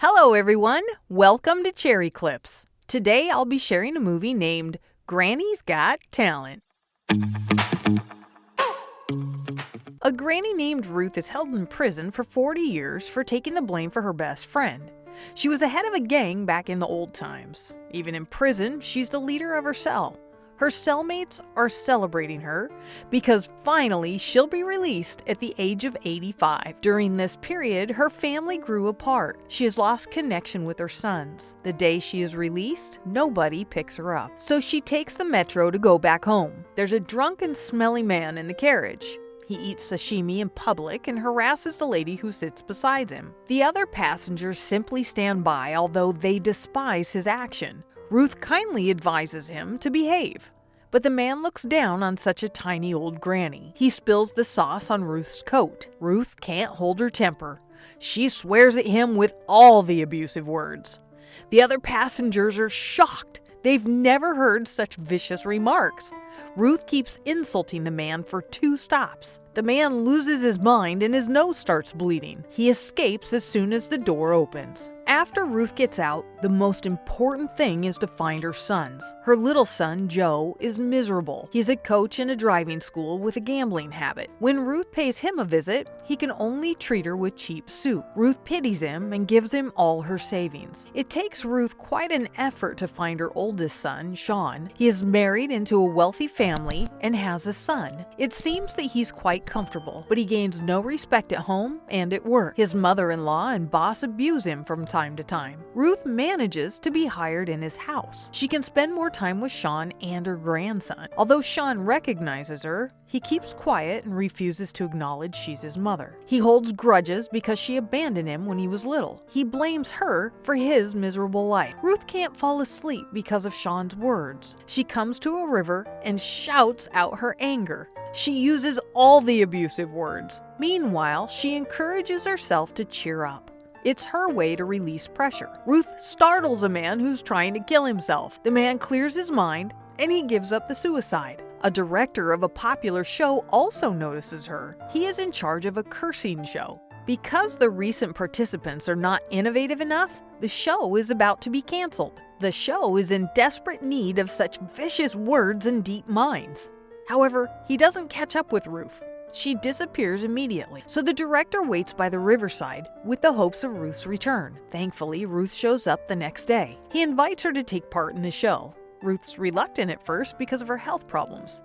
Hello everyone, welcome to Cherry Clips. Today I'll be sharing a movie named Granny's Got Talent. A granny named Ruth is held in prison for 40 years for taking the blame for her best friend. She was the head of a gang back in the old times. Even in prison, she's the leader of her cell. Her cellmates are celebrating her because finally she'll be released at the age of 85. During this period, her family grew apart. She has lost connection with her sons. The day she is released, nobody picks her up. So she takes the metro to go back home. There's a drunk and smelly man in the carriage. He eats sashimi in public and harasses the lady who sits beside him. The other passengers simply stand by, although they despise his action. Ruth kindly advises him to behave, but the man looks down on such a tiny old granny. He spills the sauce on Ruth's coat. Ruth can't hold her temper. She swears at him with all the abusive words. The other passengers are shocked. They've never heard such vicious remarks. Ruth keeps insulting the man for 2 stops. The man loses his mind and his nose starts bleeding. He escapes as soon as the door opens. After Ruth gets out, the most important thing is to find her sons. Her little son, Joe, is miserable. He's a coach in a driving school with a gambling habit. When Ruth pays him a visit, he can only treat her with cheap soup. Ruth pities him and gives him all her savings. It takes Ruth quite an effort to find her oldest son, Sean. He is married into a wealthy family and has a son. It seems that he's quite comfortable, but he gains no respect at home and at work. His mother-in-law and boss abuse him from time to time. Ruth manages to be hired in his house. She can spend more time with Sean and her grandson. Although Sean recognizes her, he keeps quiet and refuses to acknowledge she's his mother. He holds grudges because she abandoned him when he was little. He blames her for his miserable life. Ruth can't fall asleep because of Sean's words. She comes to a river and shouts out her anger. She uses all the abusive words. Meanwhile, she encourages herself to cheer up. It's her way to release pressure. Ruth startles a man who's trying to kill himself. The man clears his mind and he gives up the suicide. A director of a popular show also notices her. He is in charge of a cursing show. Because the recent participants are not innovative enough, the show is about to be canceled. The show is in desperate need of such vicious words and deep minds. However, he doesn't catch up with Ruth. She disappears immediately, so the director waits by the riverside with the hopes of Ruth's return. Thankfully, Ruth shows up the next day. He invites her to take part in the show. Ruth's reluctant at first because of her health problems.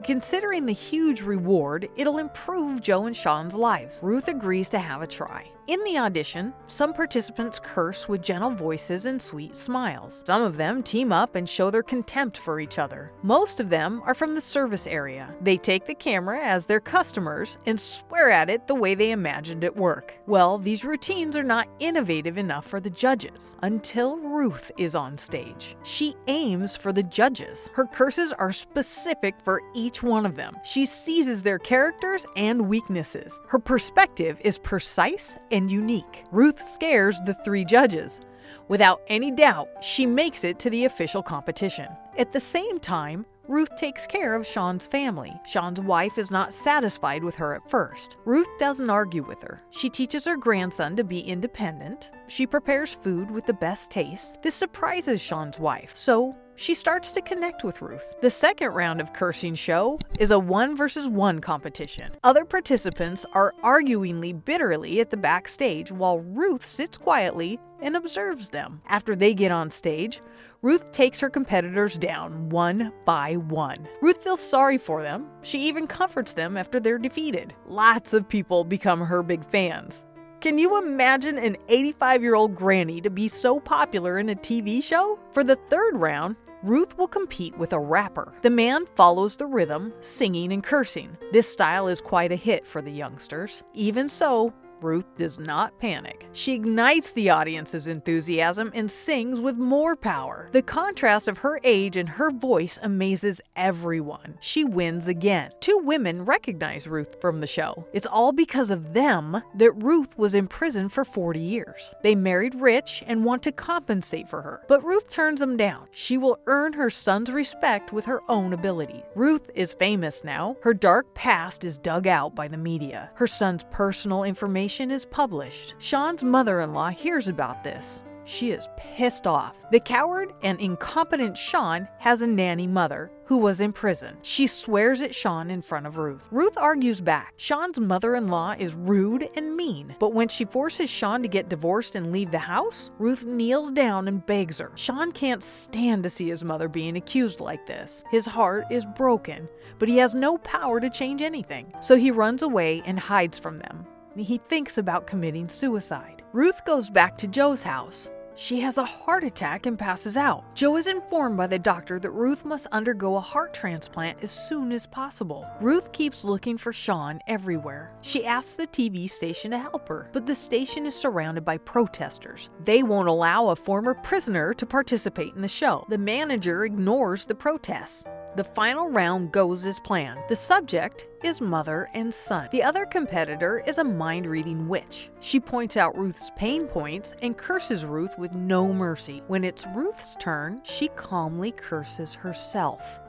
Considering the huge reward, it'll improve Joe and Sean's lives. Ruth agrees to have a try. In the audition, some participants curse with gentle voices and sweet smiles. Some of them team up and show their contempt for each other. Most of them are from the service area. They take the camera as their customers and swear at it the way they imagined at work. Well, these routines are not innovative enough for the judges until Ruth is on stage. She aims for the judges. Her curses are specific for each one of them. She seizes their characters and weaknesses. Her perspective is precise and unique. Ruth scares the 3 judges. Without any doubt, she makes it to the official competition. At the same time, Ruth takes care of Sean's family. Sean's wife is not satisfied with her at first. Ruth doesn't argue with her. She teaches her grandson to be independent. She prepares food with the best taste. This surprises Sean's wife, so she starts to connect with Ruth. The second round of Cursing Show is a 1 versus 1 competition. Other participants are arguing bitterly at the backstage while Ruth sits quietly and observes them. After they get on stage, Ruth takes her competitors down one by one. Ruth feels sorry for them. She even comforts them after they're defeated. Lots of people become her big fans. Can you imagine an 85-year-old granny to be so popular in a TV show? For the third round, Ruth will compete with a rapper. The man follows the rhythm, singing and cursing. This style is quite a hit for the youngsters. Even so, Ruth does not panic. She ignites the audience's enthusiasm and sings with more power. The contrast of her age and her voice amazes everyone. She wins again. 2 women recognize Ruth from the show. It's all because of them that Ruth was in prison for 40 years. They married rich and want to compensate for her, but Ruth turns them down. She will earn her son's respect with her own ability. Ruth is famous now. Her dark past is dug out by the media. Her son's personal information information is published. Sean's mother-in-law hears about this. She is pissed off. The coward and incompetent Sean has a nanny mother who was in prison. She swears at Sean in front of Ruth. Ruth argues back. Sean's mother-in-law is rude and mean, but when she forces Sean to get divorced and leave the house, Ruth kneels down and begs her. Sean can't stand to see his mother being accused like this. His heart is broken, but he has no power to change anything. So he runs away and hides from them. He thinks about committing suicide. Ruth goes back to Joe's house. She has a heart attack and passes out. Joe is informed by the doctor that Ruth must undergo a heart transplant as soon as possible. Ruth keeps looking for Sean everywhere. She asks the TV station to help her, but the station is surrounded by protesters. They won't allow a former prisoner to participate in the show. The manager ignores the protests. The final round goes as planned. The subject is mother and son. The other competitor is a mind-reading witch. She points out Ruth's pain points and curses Ruth with no mercy. When it's Ruth's turn, she calmly curses herself.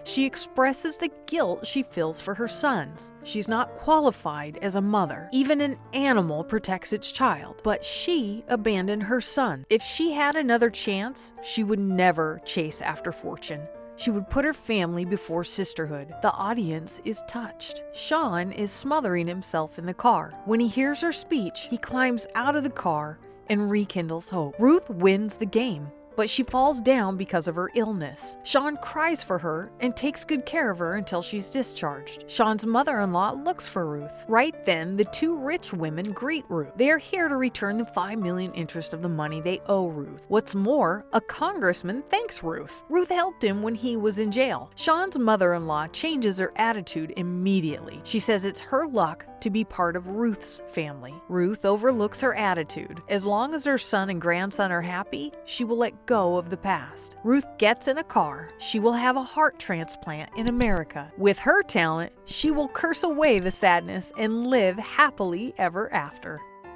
She expresses the guilt she feels for her sons. She's not qualified as a mother. Even an animal protects its child, but she abandoned her son. If she had another chance, she would never chase after fortune. She would put her family before sisterhood. The audience is touched. Sean is smothering himself in the car. When he hears her speech, he climbs out of the car and rekindles hope. Ruth wins the game, but she falls down because of her illness. Sean cries for her and takes good care of her until she's discharged. Sean's mother-in-law looks for Ruth. Right then, the two rich women greet Ruth. They are here to return the $5 million interest of the money they owe Ruth. What's more, a congressman thanks Ruth. Ruth helped him when he was in jail. Sean's mother-in-law changes her attitude immediately. She says it's her luck to be part of Ruth's family. Ruth overlooks her attitude. As long as her son and grandson are happy, she will let go of the past. Ruth gets in a car. She will have a heart transplant in America. With her talent, she will curse away the sadness and live happily ever after.